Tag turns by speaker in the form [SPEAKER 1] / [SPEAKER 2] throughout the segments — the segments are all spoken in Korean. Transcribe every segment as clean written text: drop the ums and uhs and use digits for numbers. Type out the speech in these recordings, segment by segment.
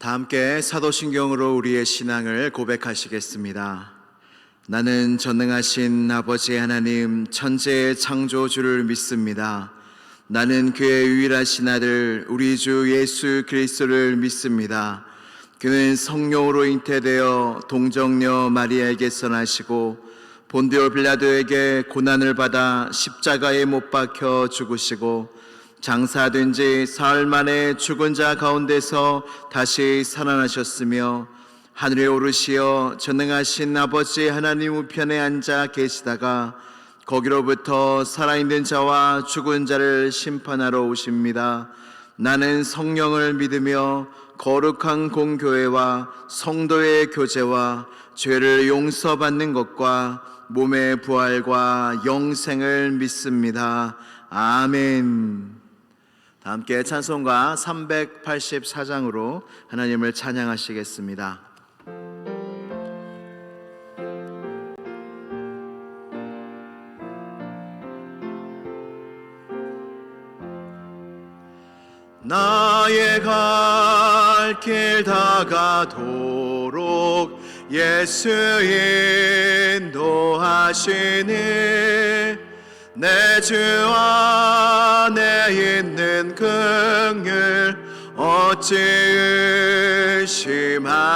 [SPEAKER 1] 다 함께 사도신경으로 우리의 신앙을 고백하시겠습니다. 나는 전능하신 아버지 하나님 천지의 창조주를 믿습니다. 나는 그의 유일하신 아들 우리 주 예수 그리스도를 믿습니다. 그는 성령으로 잉태되어 동정녀 마리아에게서 나시고 본디오 빌라도에게 고난을 받아 십자가에 못 박혀 죽으시고 장사된 지 사흘 만에 죽은 자 가운데서 다시 살아나셨으며 하늘에 오르시어 전능하신 아버지 하나님 우편에 앉아 계시다가 거기로부터 살아있는 자와 죽은 자를 심판하러 오십니다. 나는 성령을 믿으며 거룩한 공교회와 성도의 교제와 죄를 용서받는 것과 몸의 부활과 영생을 믿습니다. 아멘. 다 함께 찬송가 384장으로 하나님을 찬양하시겠습니다. 나의 갈 길 다가도록 예수 인도하시니 내 주 안에 있는 긍휼 어찌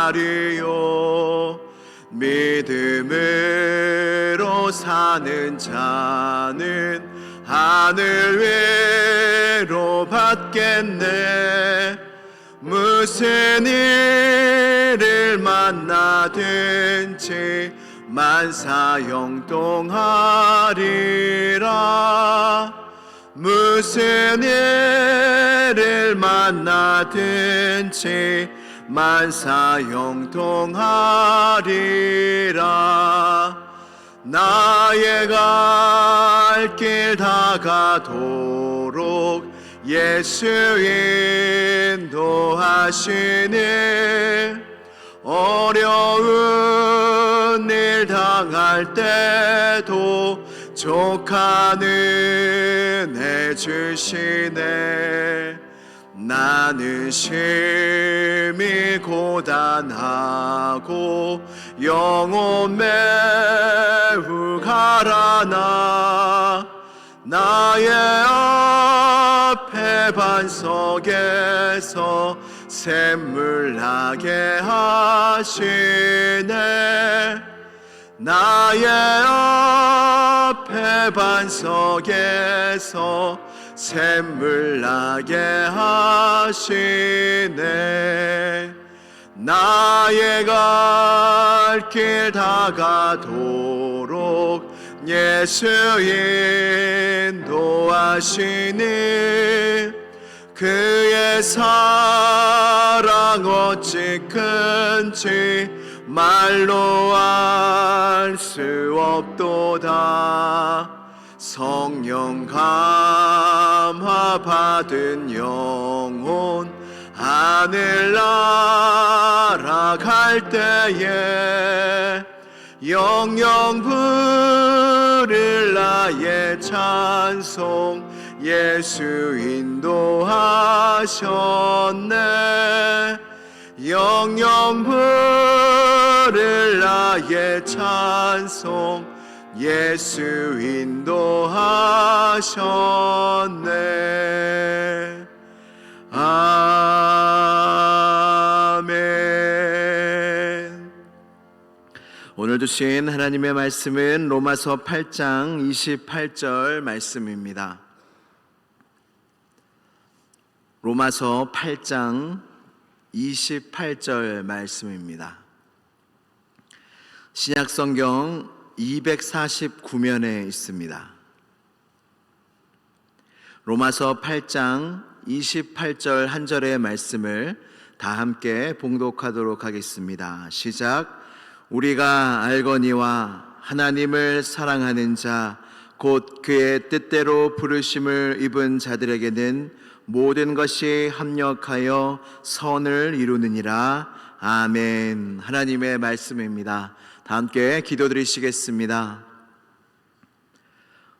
[SPEAKER 1] 의심하리요. 믿음으로 사는 자는 하늘 위로 받겠네. 무슨 일을 만나든지 만사형통하리라. 무슨 일을 만나든지 만사형통하리라. 나의 갈 길 다가도록 예수 인도하시니 어려운 일 당할 때도 족한 은혜 주시네. 나는 심히 고단하고 영혼 매우 가라나 나의 앞에 반석에서 샘물 나게 하시네. 나의 앞에 반석에서 샘물 나게 하시네. 나의 갈 길 다가도록 예수 인도하시니 그의 사랑 어찌 큰지 말로 알 수 없도다. 성령 감화 받은 영혼 하늘 날아갈 때에 영영 부를 나의 찬송 예수 인도하셨네. 영영 부를 나의 찬송 예수 인도하셨네. 아멘. 오늘 주신 하나님의 말씀은 로마서 8장 28절 말씀입니다. 로마서 8장 28절 말씀입니다. 신약성경 249면에 있습니다. 로마서 8장 28절 한 절의 말씀을 다 함께 봉독하도록 하겠습니다. 시작. 우리가 알거니와 하나님을 사랑하는 자 곧 그의 뜻대로 부르심을 입은 자들에게는 모든 것이 합력하여 선을 이루느니라. 아멘. 하나님의 말씀입니다. 다 함께 기도드리시겠습니다.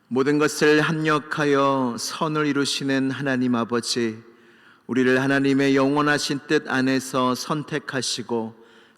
[SPEAKER 1] 모든 것을 합력하여 선을 이루시는 하나님 아버지, 우리를 하나님의 영원하신 뜻 안에서 선택하시고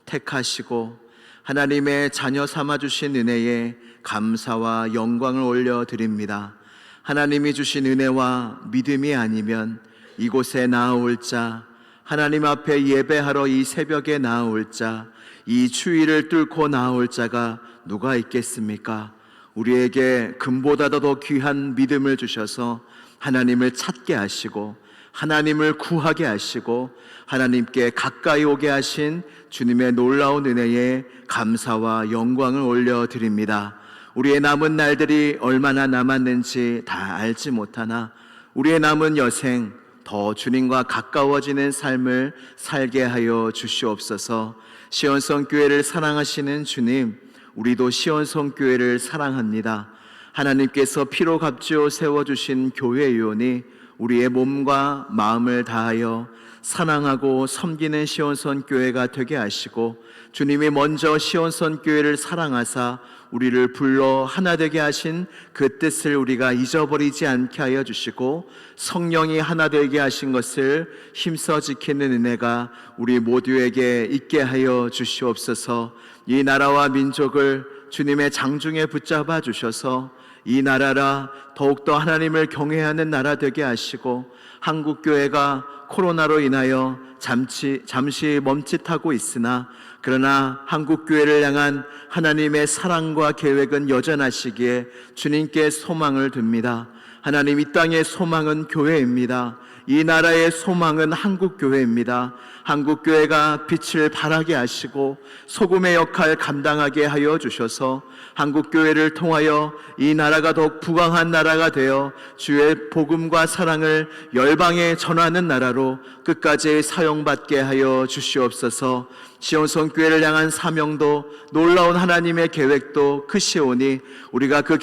[SPEAKER 1] 택하시고 하나님의 자녀 삼아주신 은혜에 감사와 영광을 올려드립니다. 하나님이 주신 은혜와 믿음이 아니면 이곳에 나아올 자, 하나님 앞에 예배하러 이 새벽에 나아올 자, 이 추위를 뚫고 나아올 자가 누가 있겠습니까? 우리에게 금보다 더 귀한 믿음을 주셔서 하나님을 찾게 하시고 하나님을 구하게 하시고 하나님께 가까이 오게 하신 주님의 놀라운 은혜에 감사와 영광을 올려드립니다. 우리의 남은 날들이 얼마나 남았는지 다 알지 못하나 우리의 남은 여생 더 주님과 가까워지는 삶을 살게 하여 주시옵소서. 시온성 교회를 사랑하시는 주님, 우리도 시온성 교회를 사랑합니다. 하나님께서 피로 값지어 세워주신 교회 요원이 우리의 몸과 마음을 다하여 사랑하고 섬기는 시온성 교회가 되게 하시고 주님이 먼저 시온성 교회를 사랑하사 우리를 불러 하나 되게 하신 그 뜻을 우리가 잊어버리지 않게 하여 주시고 성령이 하나 되게 하신 것을 힘써 지키는 은혜가 우리 모두에게 있게 하여 주시옵소서. 이 나라와 민족을 주님의 장중에 붙잡아 주셔서 이 나라라 더욱더 하나님을 경외하는 나라 되게 하시고 한국교회가 코로나로 인하여 잠시 멈칫하고 있으나 그러나 한국교회를 향한 하나님의 사랑과 계획은 여전하시기에 주님께 소망을 둡니다. 하나님, 이 땅의 소망은 교회입니다. 이 나라의 소망은 한국교회입니다. 한국교회가 빛을 발하게 하시고 소금의 역할 감당하게 하여 주셔서 한국교회를 통하여 이 나라가 더욱 부강한 나라가 되어 주의 복음과 사랑을 열방에 전하는 나라로 끝까지 사용받게 하여 주시옵소서. 시온성 교회를 향한 사명도 놀라운 하나님의 계획도 크시오니 우리가 그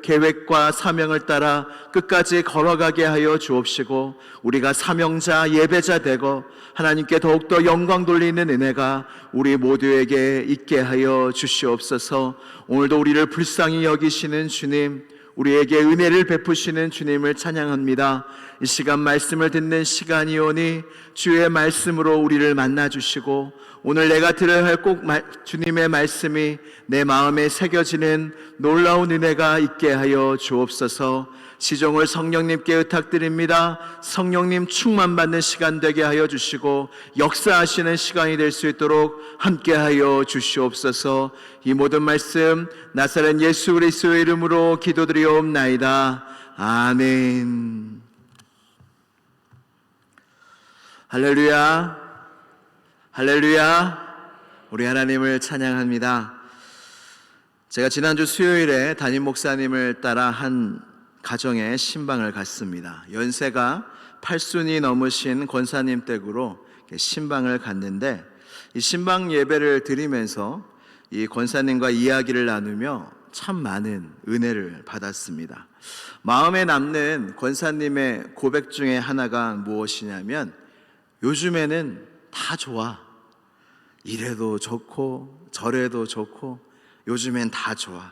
[SPEAKER 1] 계획과 사명을 따라 끝까지 걸어가게 하여 주옵시고 우리가 사명자 예배자 되고 하나님께 더욱더 영광 돌리는 은혜가 우리 모두에게 있게 하여 주시옵소서. 오늘도 우리를 불쌍히 여기시는 주님, 우리에게 은혜를 베푸시는 주님을 찬양합니다. 이 시간 말씀을 듣는 시간이오니 주의 말씀으로 우리를 만나주시고 오늘 내가 들어야 할 꼭 주님의 말씀이 내 마음에 새겨지는 놀라운 은혜가 있게 하여 주옵소서. 시종을 성령님께 의탁드립니다. 성령님 충만받는 시간 되게 하여 주시고 역사하시는 시간이 될 수 있도록 함께하여 주시옵소서. 이 모든 말씀 나사렛 예수 그리스도의 이름으로 기도드리옵나이다. 아멘. 할렐루야, 할렐루야. 우리 하나님을 찬양합니다. 제가 지난주 수요일에 담임 목사님을 따라 한 가정에 신방을 갔습니다. 연세가 80이 넘으신 권사님 댁으로 신방을 갔는데 이 신방 예배를 드리면서 이 권사님과 이야기를 나누며 참 많은 은혜를 받았습니다. 마음에 남는 권사님의 고백 중에 하나가 무엇이냐면 요즘에는 다 좋아. 이래도 좋고 저래도 좋고 요즘엔 다 좋아.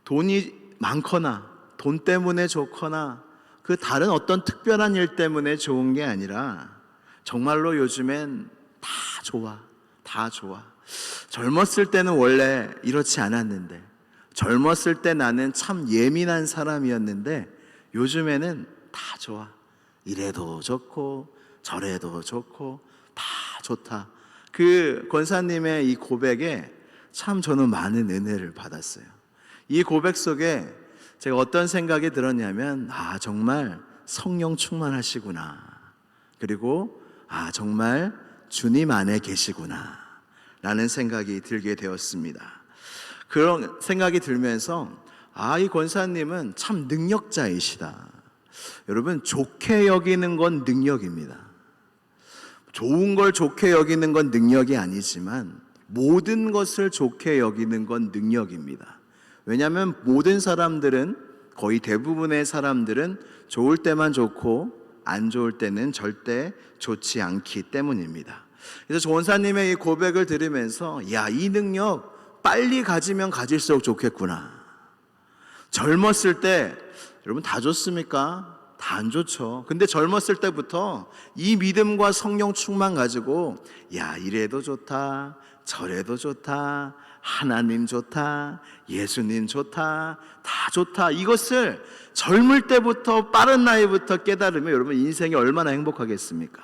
[SPEAKER 1] 돈이 많거나 돈 때문에 좋거나 그 다른 어떤 특별한 일 때문에 좋은 게 아니라 정말로 요즘엔 다 좋아. 다 좋아. 젊었을 때는 원래 이렇지 않았는데 젊었을 때 나는 참 예민한 사람이었는데 요즘에는 다 좋아. 이래도 좋고 저래도 좋고 다 좋다. 그 권사님의 이 고백에 참 저는 많은 은혜를 받았어요. 이 고백 속에 제가 어떤 생각이 들었냐면 정말 성령 충만하시구나. 그리고 정말 주님 안에 계시구나 라는 생각이 들게 되었습니다. 그런 생각이 들면서 이 권사님은 참 능력자이시다. 여러분, 좋게 여기는 건 능력입니다. 좋은 걸 좋게 여기는 건 능력이 아니지만 모든 것을 좋게 여기는 건 능력입니다. 왜냐하면 모든 사람들은, 거의 대부분의 사람들은 좋을 때만 좋고 안 좋을 때는 절대 좋지 않기 때문입니다. 그래서 조원사님의 이 고백을 들으면서 이 능력 빨리 가지면 가질수록 좋겠구나. 젊었을 때 여러분 다 좋습니까? 다 안 좋죠. 근데 젊었을 때부터 이 믿음과 성령 충만 가지고 야, 이래도 좋다, 저래도 좋다, 하나님 좋다, 예수님 좋다, 다 좋다, 이것을 젊을 때부터 빠른 나이부터 깨달으면 여러분 인생이 얼마나 행복하겠습니까?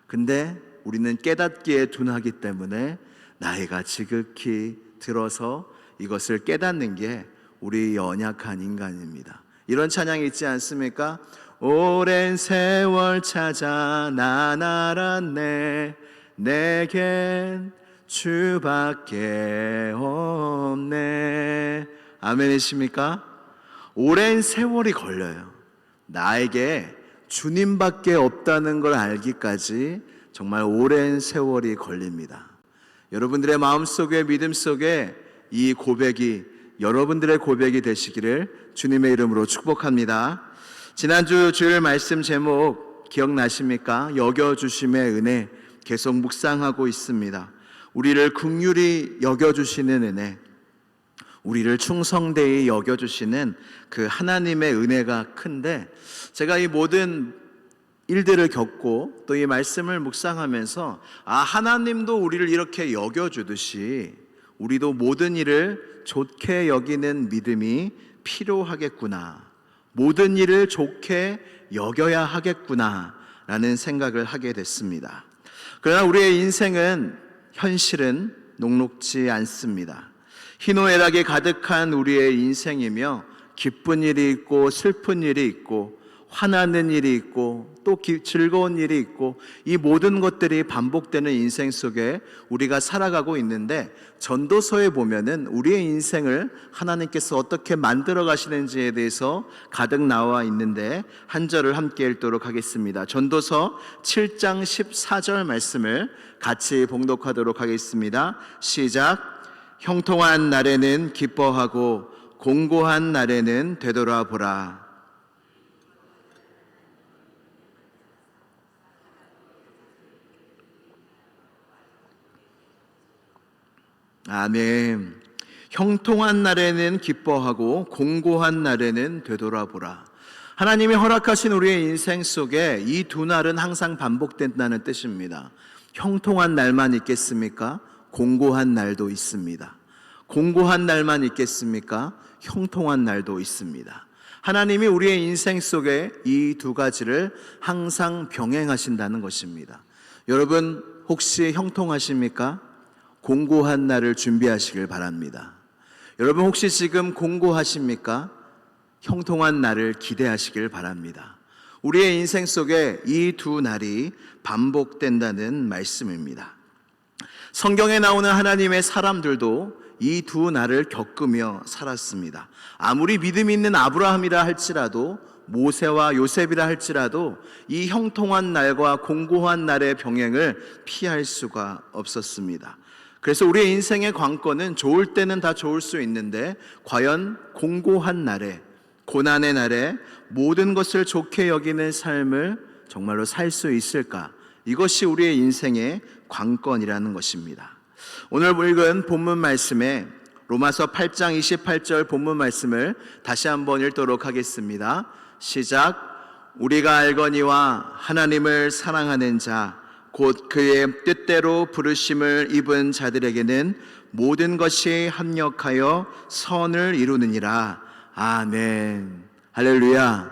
[SPEAKER 1] 근데 우리는 깨닫기에 둔하기 때문에 나이가 지극히 들어서 이것을 깨닫는 게 우리 연약한 인간입니다. 이런 찬양이 있지 않습니까? 오랜 세월 찾아 난 알았네, 내겐 주밖에 없네. 아멘이십니까? 오랜 세월이 걸려요. 나에게 주님밖에 없다는 걸 알기까지 정말 오랜 세월이 걸립니다. 여러분들의 마음속에, 믿음 속에 이 고백이 여러분들의 고백이 되시기를 주님의 이름으로 축복합니다. 지난주 주일 말씀 제목 기억나십니까? 여겨주심의 은혜 계속 묵상하고 있습니다. 우리를 긍휼히 여겨주시는 은혜, 우리를 충성되이 여겨주시는 그 하나님의 은혜가 큰데, 제가 이 모든 일들을 겪고 또 이 말씀을 묵상하면서 하나님도 우리를 이렇게 여겨주듯이 우리도 모든 일을 좋게 여기는 믿음이 필요하겠구나, 모든 일을 좋게 여겨야 하겠구나 라는 생각을 하게 됐습니다. 그러나 우리의 인생은 현실은 녹록지 않습니다. 희노애락이 가득한 우리의 인생이며 기쁜 일이 있고 슬픈 일이 있고 화나는 일이 있고 또 즐거운 일이 있고 이 모든 것들이 반복되는 인생 속에 우리가 살아가고 있는데, 전도서에 보면은 우리의 인생을 하나님께서 어떻게 만들어 가시는지에 대해서 가득 나와 있는데 한 절을 함께 읽도록 하겠습니다. 전도서 7장 14절 말씀을 같이 봉독하도록 하겠습니다. 시작. 형통한 날에는 기뻐하고 공고한 날에는 되돌아보라. 아멘. 형통한 날에는 기뻐하고 공고한 날에는 되돌아보라. 하나님이 허락하신 우리의 인생 속에 이 두 날은 항상 반복된다는 뜻입니다. 형통한 날만 있겠습니까? 공고한 날도 있습니다. 공고한 날만 있겠습니까? 형통한 날도 있습니다. 하나님이 우리의 인생 속에 이 두 가지를 항상 병행하신다는 것입니다. 여러분 혹시 형통하십니까? 공고한 날을 준비하시길 바랍니다. 여러분 혹시 지금 공고하십니까? 형통한 날을 기대하시길 바랍니다. 우리의 인생 속에 이 두 날이 반복된다는 말씀입니다. 성경에 나오는 하나님의 사람들도 이 두 날을 겪으며 살았습니다. 아무리 믿음 있는 아브라함이라 할지라도, 모세와 요셉이라 할지라도 이 형통한 날과 공고한 날의 병행을 피할 수가 없었습니다. 그래서 우리의 인생의 관건은 좋을 때는 다 좋을 수 있는데 과연 공고한 날에, 고난의 날에 모든 것을 좋게 여기는 삶을 정말로 살 수 있을까? 이것이 우리의 인생의 관건이라는 것입니다. 오늘 읽은 본문 말씀에 로마서 8장 28절 본문 말씀을 다시 한번 읽도록 하겠습니다. 시작. 우리가 알거니와 하나님을 사랑하는 자 곧 그의 뜻대로 부르심을 입은 자들에게는 모든 것이 합력하여 선을 이루느니라. 아멘. 할렐루야.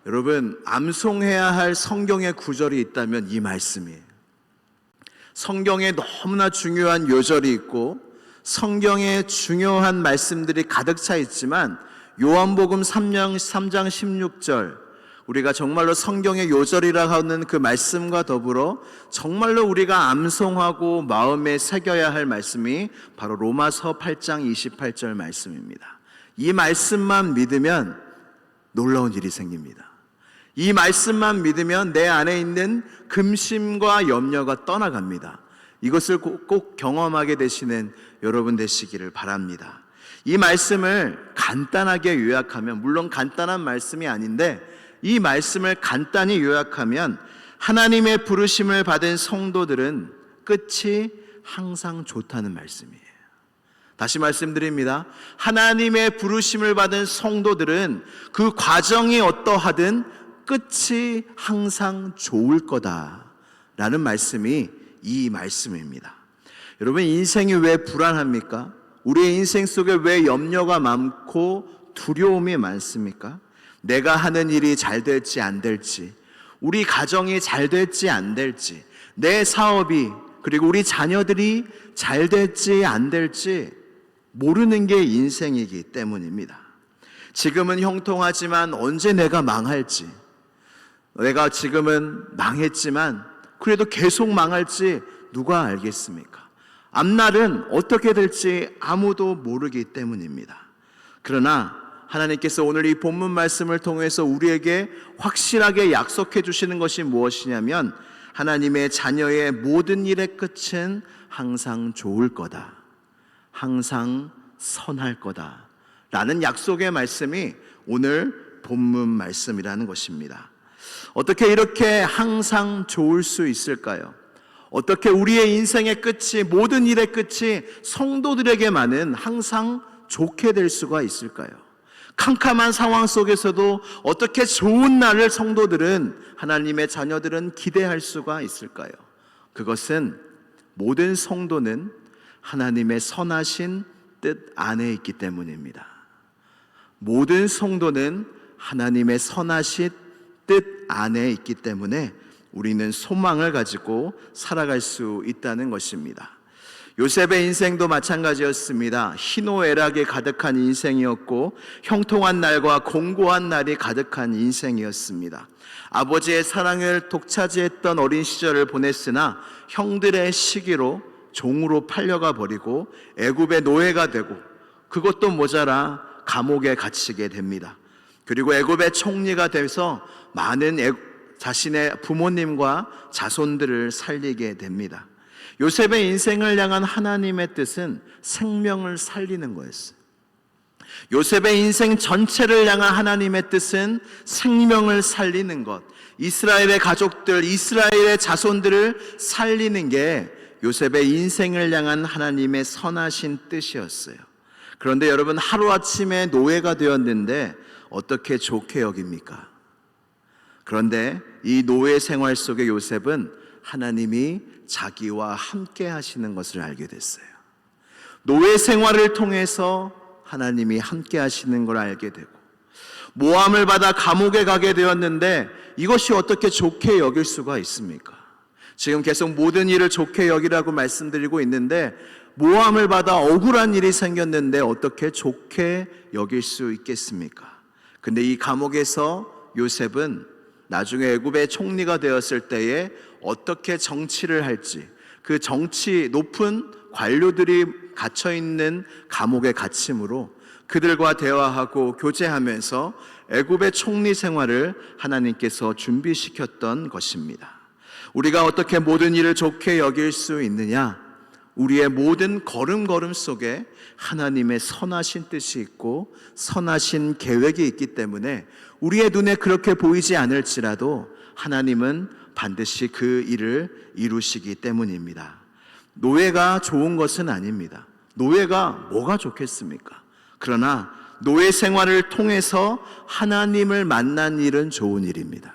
[SPEAKER 1] 여러분 암송해야 할 성경의 구절이 있다면 이 말씀이에요. 성경에 너무나 중요한 요절이 있고 성경에 중요한 말씀들이 가득 차 있지만 요한복음 3장 16절, 우리가 정말로 성경의 요절이라 하는 그 말씀과 더불어 정말로 우리가 암송하고 마음에 새겨야 할 말씀이 바로 로마서 8장 28절 말씀입니다. 이 말씀만 믿으면 놀라운 일이 생깁니다. 이 말씀만 믿으면 내 안에 있는 금심과 염려가 떠나갑니다. 이것을 꼭 경험하게 되시는 여러분 되시기를 바랍니다. 이 말씀을 간단하게 요약하면, 물론 간단한 말씀이 아닌데 이 말씀을 간단히 요약하면 하나님의 부르심을 받은 성도들은 끝이 항상 좋다는 말씀이에요. 다시 말씀드립니다. 하나님의 부르심을 받은 성도들은 그 과정이 어떠하든 끝이 항상 좋을 거다라는 말씀이 이 말씀입니다. 여러분, 인생이 왜 불안합니까? 우리의 인생 속에 왜 염려가 많고 두려움이 많습니까? 내가 하는 일이 잘 될지 안 될지, 우리 가정이 잘 될지 안 될지, 내 사업이, 그리고 우리 자녀들이 잘 될지 안 될지 모르는 게 인생이기 때문입니다. 지금은 형통하지만 언제 내가 망할지, 내가 지금은 망했지만 그래도 계속 망할지 누가 알겠습니까? 앞날은 어떻게 될지 아무도 모르기 때문입니다. 그러나 하나님께서 오늘 이 본문 말씀을 통해서 우리에게 확실하게 약속해 주시는 것이 무엇이냐면, 하나님의 자녀의 모든 일의 끝은 항상 좋을 거다, 항상 선할 거다 라는 약속의 말씀이 오늘 본문 말씀이라는 것입니다. 어떻게 이렇게 항상 좋을 수 있을까요? 어떻게 우리의 인생의 끝이, 모든 일의 끝이 성도들에게만은 항상 좋게 될 수가 있을까요? 캄캄한 상황 속에서도 어떻게 좋은 날을 성도들은, 하나님의 자녀들은 기대할 수가 있을까요? 그것은 모든 성도는 하나님의 선하신 뜻 안에 있기 때문입니다. 모든 성도는 하나님의 선하신 뜻 안에 있기 때문에 우리는 소망을 가지고 살아갈 수 있다는 것입니다. 요셉의 인생도 마찬가지였습니다. 희노애락에 가득한 인생이었고 형통한 날과 공고한 날이 가득한 인생이었습니다. 아버지의 사랑을 독차지했던 어린 시절을 보냈으나 형들의 시기로 종으로 팔려가 버리고 애굽의 노예가 되고, 그것도 모자라 감옥에 갇히게 됩니다. 그리고 애굽의 총리가 돼서 많은 자신의 부모님과 자손들을 살리게 됩니다. 요셉의 인생을 향한 하나님의 뜻은 생명을 살리는 거였어요. 요셉의 인생 전체를 향한 하나님의 뜻은 생명을 살리는 것, 이스라엘의 가족들, 이스라엘의 자손들을 살리는 게 요셉의 인생을 향한 하나님의 선하신 뜻이었어요. 그런데 여러분, 하루아침에 노예가 되었는데 어떻게 좋게 여깁니까? 그런데 이 노예 생활 속에 요셉은 하나님이 자기와 함께 하시는 것을 알게 됐어요. 노예 생활을 통해서 하나님이 함께 하시는 걸 알게 되고, 모함을 받아 감옥에 가게 되었는데 이것이 어떻게 좋게 여길 수가 있습니까? 지금 계속 모든 일을 좋게 여기라고 말씀드리고 있는데, 모함을 받아 억울한 일이 생겼는데 어떻게 좋게 여길 수 있겠습니까? 근데 이 감옥에서 요셉은 나중에 애굽의 총리가 되었을 때에 어떻게 정치를 할지, 그 정치 높은 관료들이 갇혀있는 감옥에 갇힘으로 그들과 대화하고 교제하면서 애굽의 총리 생활을 하나님께서 준비시켰던 것입니다. 우리가 어떻게 모든 일을 좋게 여길 수 있느냐? 우리의 모든 걸음걸음 속에 하나님의 선하신 뜻이 있고 선하신 계획이 있기 때문에 우리의 눈에 그렇게 보이지 않을지라도 하나님은 반드시 그 일을 이루시기 때문입니다. 노예가 좋은 것은 아닙니다. 노예가 뭐가 좋겠습니까? 그러나 노예 생활을 통해서 하나님을 만난 일은 좋은 일입니다.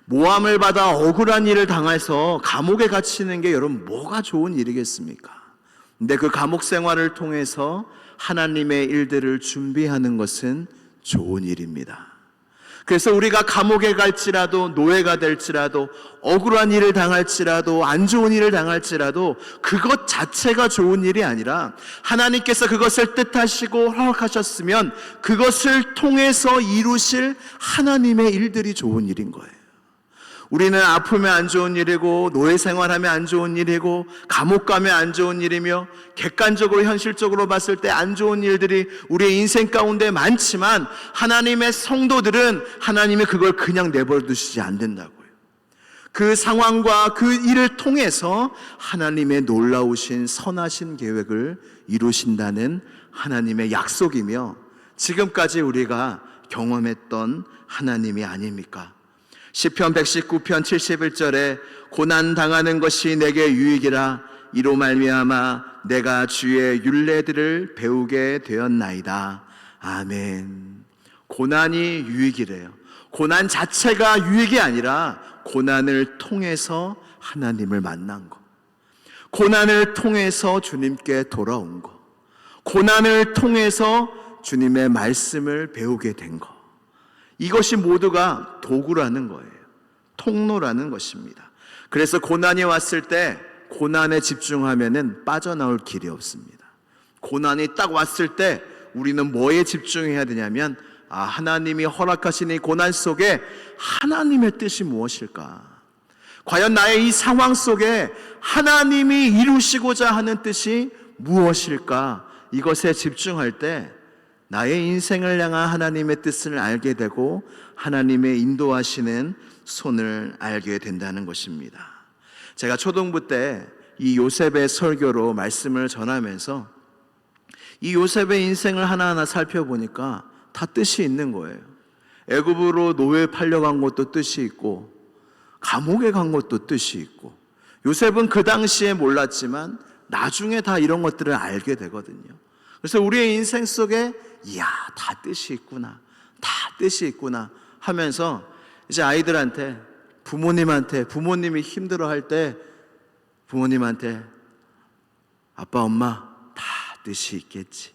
[SPEAKER 1] 모함을 받아 억울한 일을 당해서 감옥에 갇히는 게 여러분 뭐가 좋은 일이겠습니까? 근데 그 감옥 생활을 통해서 하나님의 일들을 준비하는 것은 좋은 일입니다. 그래서 우리가 감옥에 갈지라도, 노예가 될지라도, 억울한 일을 당할지라도, 안 좋은 일을 당할지라도 그것 자체가 좋은 일이 아니라 하나님께서 그것을 뜻하시고 허락하셨으면 그것을 통해서 이루실 하나님의 일들이 좋은 일인 거예요. 우리는 아프면 안 좋은 일이고, 노예 생활하면 안 좋은 일이고, 감옥 가면 안 좋은 일이며, 객관적으로 현실적으로 봤을 때 안 좋은 일들이 우리의 인생 가운데 많지만, 하나님의 성도들은 하나님이 그걸 그냥 내버려 두시지 않는다고요. 그 상황과 그 일을 통해서 하나님의 놀라우신 선하신 계획을 이루신다는 하나님의 약속이며, 지금까지 우리가 경험했던 하나님이 아닙니까? 시편 119편 71절에 고난당하는 것이 내게 유익이라, 이로 말미암아 내가 주의 율례들을 배우게 되었나이다. 아멘. 고난이 유익이래요. 고난 자체가 유익이 아니라 고난을 통해서 하나님을 만난 것, 고난을 통해서 주님께 돌아온 것, 고난을 통해서 주님의 말씀을 배우게 된 것, 이것이 모두가 도구라는 거예요. 통로라는 것입니다. 그래서 고난이 왔을 때 고난에 집중하면은 빠져나올 길이 없습니다. 고난이 딱 왔을 때 우리는 뭐에 집중해야 되냐면, 하나님이 허락하신 이 고난 속에 하나님의 뜻이 무엇일까? 과연 나의 이 상황 속에 하나님이 이루시고자 하는 뜻이 무엇일까? 이것에 집중할 때 나의 인생을 향한 하나님의 뜻을 알게 되고 하나님의 인도하시는 손을 알게 된다는 것입니다. 제가 초등부 때 이 요셉의 설교로 말씀을 전하면서 이 요셉의 인생을 하나하나 살펴보니까 다 뜻이 있는 거예요. 애굽으로 노예 팔려간 것도 뜻이 있고, 감옥에 간 것도 뜻이 있고, 요셉은 그 당시에 몰랐지만 나중에 다 이런 것들을 알게 되거든요. 그래서 우리의 인생 속에 이야, 다 뜻이 있구나, 다 뜻이 있구나 하면서 이제 아이들한테, 부모님이 힘들어할 때 부모님한테 아빠 엄마 다 뜻이 있겠지,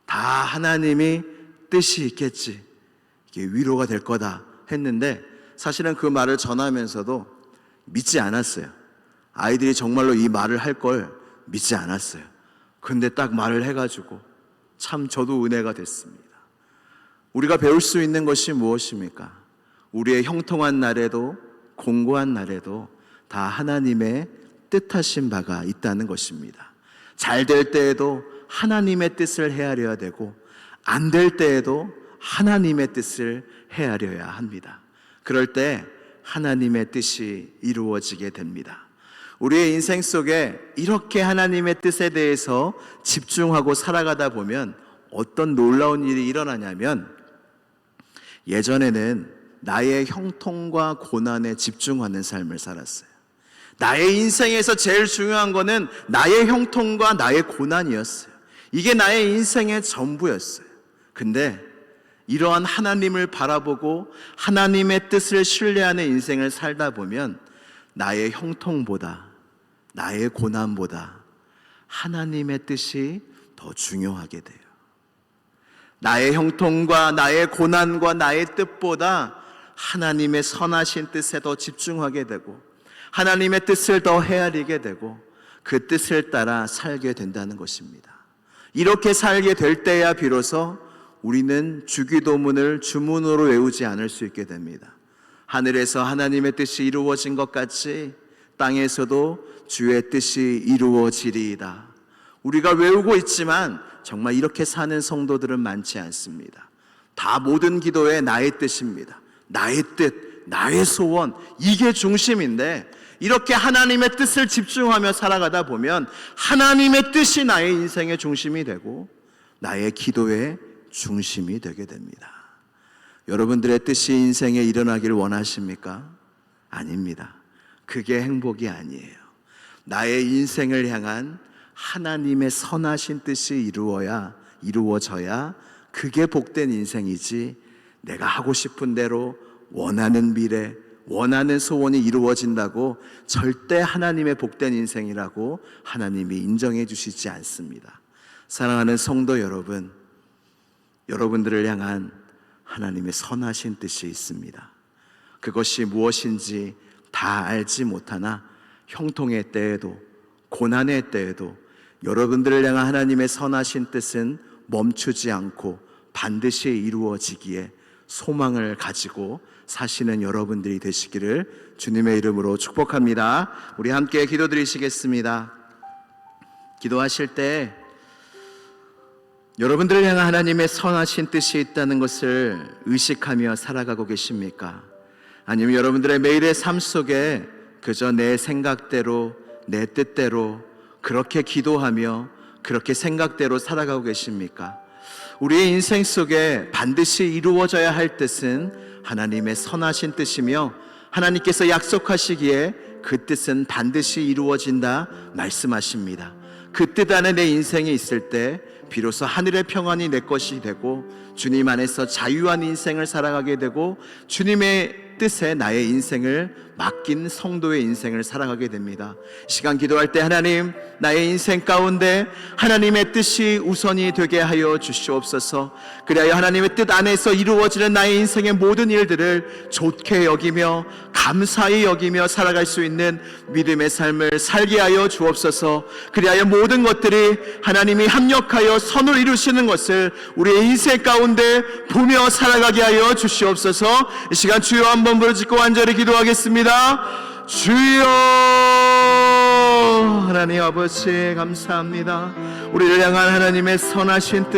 [SPEAKER 1] 다 하나님이 뜻이 있겠지, 이게 위로가 될 거다 했는데, 사실은 그 말을 전하면서도 믿지 않았어요. 아이들이 정말로 이 말을 할 걸 믿지 않았어요. 근데 딱 말을 해가지고 참 저도 은혜가 됐습니다. 우리가 배울 수 있는 것이 무엇입니까? 우리의 형통한 날에도 공고한 날에도 다 하나님의 뜻하신 바가 있다는 것입니다. 잘 될 때에도 하나님의 뜻을 헤아려야 되고, 안 될 때에도 하나님의 뜻을 헤아려야 합니다. 그럴 때 하나님의 뜻이 이루어지게 됩니다. 우리의 인생 속에 이렇게 하나님의 뜻에 대해서 집중하고 살아가다 보면 어떤 놀라운 일이 일어나냐면, 예전에는 나의 형통과 고난에 집중하는 삶을 살았어요. 나의 인생에서 제일 중요한 거는 나의 형통과 나의 고난이었어요. 이게 나의 인생의 전부였어요. 근데 이러한 하나님을 바라보고 하나님의 뜻을 신뢰하는 인생을 살다 보면 나의 형통보다, 나의 고난보다 하나님의 뜻이 더 중요하게 돼요. 나의 형통과 나의 고난과 나의 뜻보다 하나님의 선하신 뜻에 더 집중하게 되고, 하나님의 뜻을 더 헤아리게 되고, 그 뜻을 따라 살게 된다는 것입니다. 이렇게 살게 될 때야 비로소 우리는 주기도문을 주문으로 외우지 않을 수 있게 됩니다. 하늘에서 하나님의 뜻이 이루어진 것 같이 땅에서도 주의 뜻이 이루어지리이다. 우리가 외우고 있지만 정말 이렇게 사는 성도들은 많지 않습니다. 다 모든 기도에 나의 뜻입니다. 나의 뜻, 나의 소원, 이게 중심인데, 이렇게 하나님의 뜻을 집중하며 살아가다 보면 하나님의 뜻이 나의 인생의 중심이 되고 나의 기도의 중심이 되게 됩니다. 여러분들의 뜻이 인생에 일어나기를 원하십니까? 아닙니다. 그게 행복이 아니에요. 나의 인생을 향한 하나님의 선하신 뜻이 이루어져야 그게 복된 인생이지, 내가 하고 싶은 대로 원하는 미래, 원하는 소원이 이루어진다고 절대 하나님의 복된 인생이라고 하나님이 인정해 주시지 않습니다. 사랑하는 성도 여러분, 여러분들을 향한 하나님의 선하신 뜻이 있습니다. 그것이 무엇인지 다 알지 못하나 형통의 때에도 고난의 때에도 여러분들을 향한 하나님의 선하신 뜻은 멈추지 않고 반드시 이루어지기에 소망을 가지고 사시는 여러분들이 되시기를 주님의 이름으로 축복합니다. 우리 함께 기도드리시겠습니다. 기도하실 때 여러분들을 향한 하나님의 선하신 뜻이 있다는 것을 의식하며 살아가고 계십니까? 아니면 여러분들의 매일의 삶 속에 그저 내 생각대로, 내 뜻대로 그렇게 기도하며 그렇게 생각대로 살아가고 계십니까? 우리의 인생 속에 반드시 이루어져야 할 뜻은 하나님의 선하신 뜻이며, 하나님께서 약속하시기에 그 뜻은 반드시 이루어진다 말씀하십니다. 그 뜻 안에 내 인생이 있을 때 비로소 하늘의 평안이 내 것이 되고 주님 안에서 자유한 인생을 살아가게 되고 주님의 뜻에 나의 인생을 맡긴 성도의 인생을 살아가게 됩니다. 시간 기도할 때 하나님, 나의 인생 가운데 하나님의 뜻이 우선이 되게 하여 주시옵소서. 그리하여 하나님의 뜻 안에서 이루어지는 나의 인생의 모든 일들을 좋게 여기며 감사히 여기며 살아갈 수 있는 믿음의 삶을 살게 하여 주옵소서. 그리하여 모든 것들이 하나님이 합력하여 선을 이루시는 것을 우리의 인생 가운데 보며 살아가게 하여 주시옵소서. 이 시간 주여 한번 부르짖고 간절히 기도하겠습니다. 주여, 하나님 아버지 감사합니다. 우리를 향한 하나님의 선하신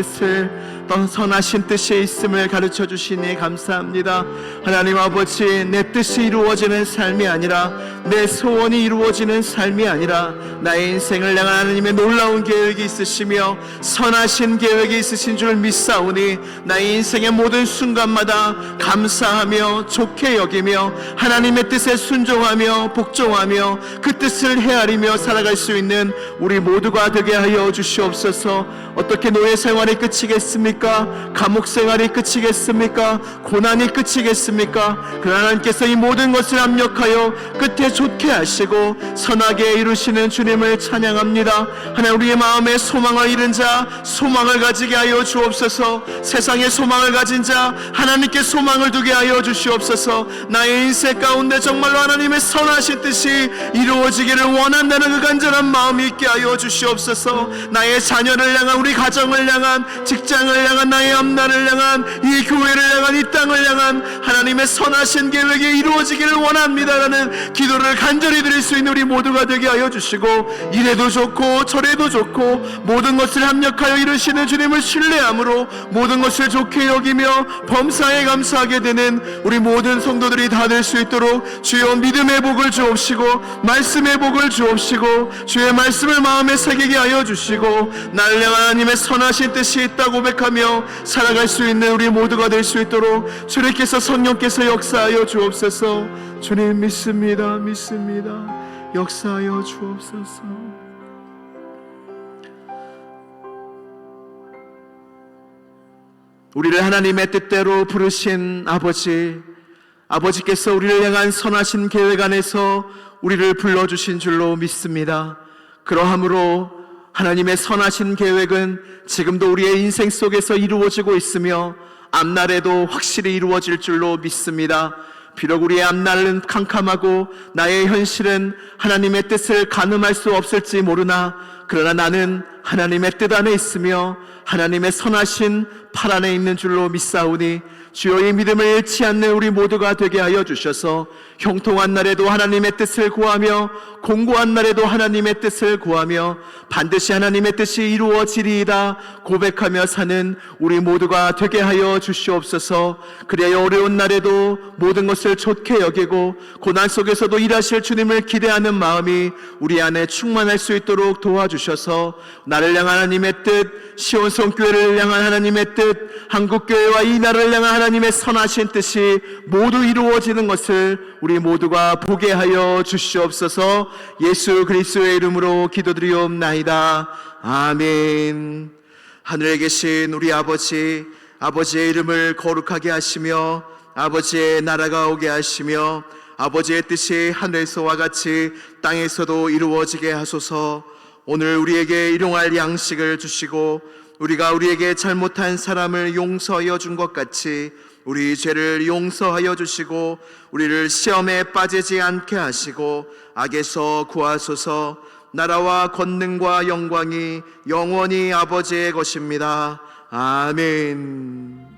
[SPEAKER 1] 뜻이 있음을 가르쳐 주시니 감사합니다. 하나님 아버지, 내 뜻이 이루어지는 삶이 아니라, 내 소원이 이루어지는 삶이 아니라 나의 인생을 향한 하나님의 놀라운 계획이 있으시며 선하신 계획이 있으신 줄 믿사오니 나의 인생의 모든 순간마다 감사하며 좋게 여기며 하나님의 뜻에 순종하며 복종하며 그 뜻을 헤아리며 살아갈 수 있는 우리 모두가 되게 하여 주시옵소서. 어떻게 노예 생활이 끝이겠습니까? 감옥 생활이 끝이겠습니까? 고난이 끝이겠습니까? 그러나 하나님께서 이 모든 것을 합력하여 끝에 좋게 하시고 선하게 이루시는 주님을 찬양합니다. 하나님, 우리의 마음에 소망을 잃은 자 소망을 가지게 하여 주옵소서. 세상에 소망을 가진 자 하나님께 소망을 두게 하여 주시옵소서. 나의 인생 가운데 정말로 하나님의 선하신 뜻이 이루어지기를 원한다는 그 간절한 마음이 있게 하여 주시옵소서. 나의 자녀를 향한, 우리 가정을 향한, 직장을 향한, 나의 앞날을 향한, 이 교회를 향한, 이 땅을 향한 하나님의 선하신 계획이 이루어지기를 원합니다라는 기도를 간절히 드릴 수 있는 우리 모두가 되게 하여 주시고, 이래도 좋고 저래도 좋고 모든 것을 합력하여 이루시는 주님을 신뢰함으로 모든 것을 좋게 여기며 범사에 감사하게 되는 우리 모든 성도들이 다 될 수 있도록 주여 믿음의 복을 주옵시고 말씀의 복을 주옵시고 주의 말씀을 마음에 새기게 하여 주시고 나를 향한 하나님의 선하신 뜻이 있다 고백하며 살아갈 수 있는 우리 모두가 될 수 있도록 주님께서, 성령께서 역사하여 주옵소서. 주님 믿습니다. 역사하여 주옵소서. 우리를 하나님의 뜻대로 부르신 아버지께서 우리를 향한 선하신 계획 안에서 우리를 불러주신 줄로 믿습니다. 그러함으로 하나님의 선하신 계획은 지금도 우리의 인생 속에서 이루어지고 있으며 앞날에도 확실히 이루어질 줄로 믿습니다. 비록 우리의 앞날은 캄캄하고 나의 현실은 하나님의 뜻을 가늠할 수 없을지 모르나, 그러나 나는 하나님의 뜻 안에 있으며 하나님의 선하신 팔 안에 있는 줄로 믿사오니 주여, 이 믿음을 잃지 않는 우리 모두가 되게 하여 주셔서 형통한 날에도 하나님의 뜻을 구하며 공고한 날에도 하나님의 뜻을 구하며 반드시 하나님의 뜻이 이루어지리이다 고백하며 사는 우리 모두가 되게 하여 주시옵소서. 그래야 어려운 날에도 모든 것을 좋게 여기고 고난 속에서도 일하실 주님을 기대하는 마음이 우리 안에 충만할 수 있도록 도와주셔서 나를 향한 하나님의 뜻, 시온성교회를 향한 하나님의 뜻, 한국교회와 이 나라를 향한 하나님의 선하신 뜻이 모두 이루어지는 것을 우리 모두가 보게 하여 주시옵소서. 예수 그리스도의 이름으로 기도드리옵나이다. 아멘. 하늘에 계신 우리 아버지의 이름을 거룩하게 하시며 아버지의 나라가 오게 하시며 아버지의 뜻이 하늘에서와 같이 땅에서도 이루어지게 하소서. 오늘 우리에게 일용할 양식을 주시고 우리가 우리에게 잘못한 사람을 용서하여 준 것 같이 우리 죄를 용서하여 주시고 우리를 시험에 빠지지 않게 하시고 악에서 구하소서. 나라와 권능과 영광이 영원히 아버지의 것입니다. 아멘.